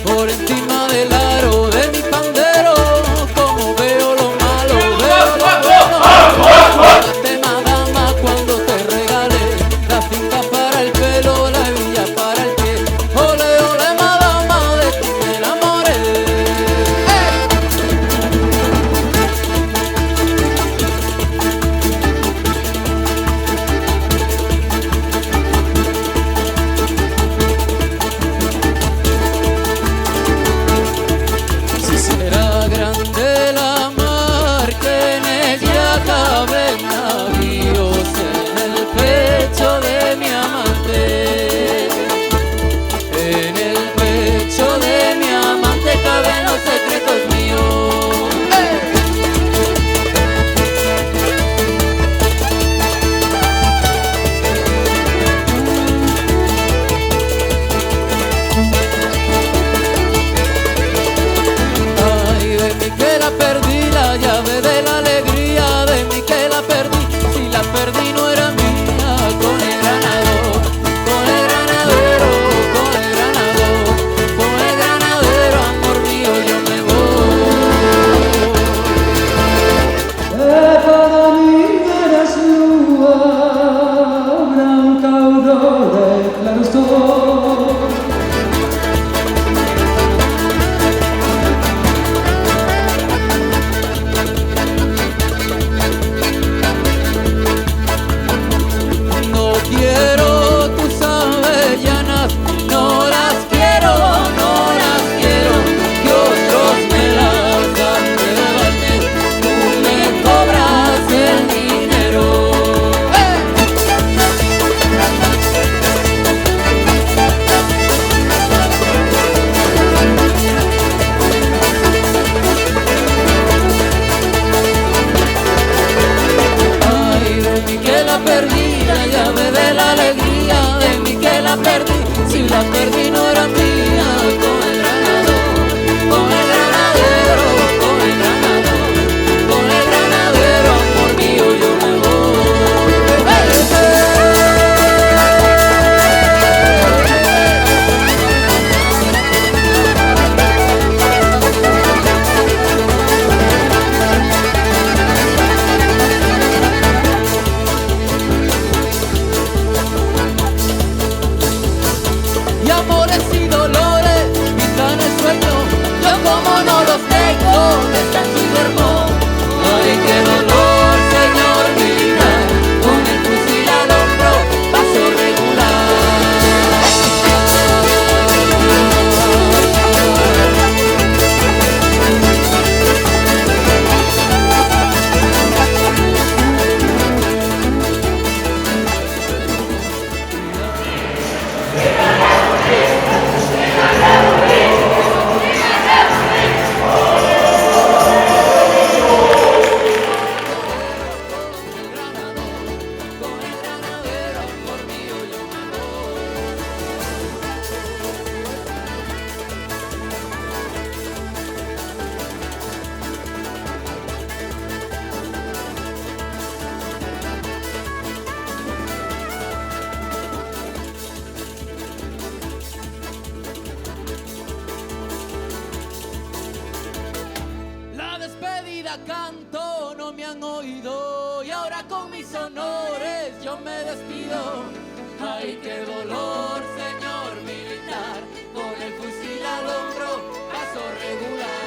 Por encima del aro de mi pandero, como veo lo malo, veo lo bueno. Tema dama cuando te regalé la finca para el pelo, la hebilla para el pie. Ole, ole, madama, de ti me enamoré. Será grande la mar que en ella caben navíos en el pecho de mi amante. En el pecho de mi amante caben los secretos míos. Ay, de mí que la perdí, la llave de la alegría, de mí que la perdí, si la perdí no era mía, con el granador, con el granadero, con el granador, con el granadero, amor mío, yo me voy. Para mí eres lua, branca aurora e claroscuro. No quiero tus avellanas, no las quiero, no las quiero, que otros me las dan de balde, tú me cobras el dinero. Ay, de mí que la perdí, la llave de la alegría, de mí que la perdí, si la perdí no era mía, con el granador, con el granadero, con el granador, con el granadero, amor mío, yo me voy. Y amores y dolores pintan el sueño, yo como no los tengo, descanso y duermo. Ay, qué dolor, señor militar, con el fusil al hombro, paso regular. Con el granadero, amor mío, yo me voy. La despedida canto, no me han oído, y ahora con mis honores yo me despido. Ay, qué dolor, señor militar, con el fusil al hombro, paso regular.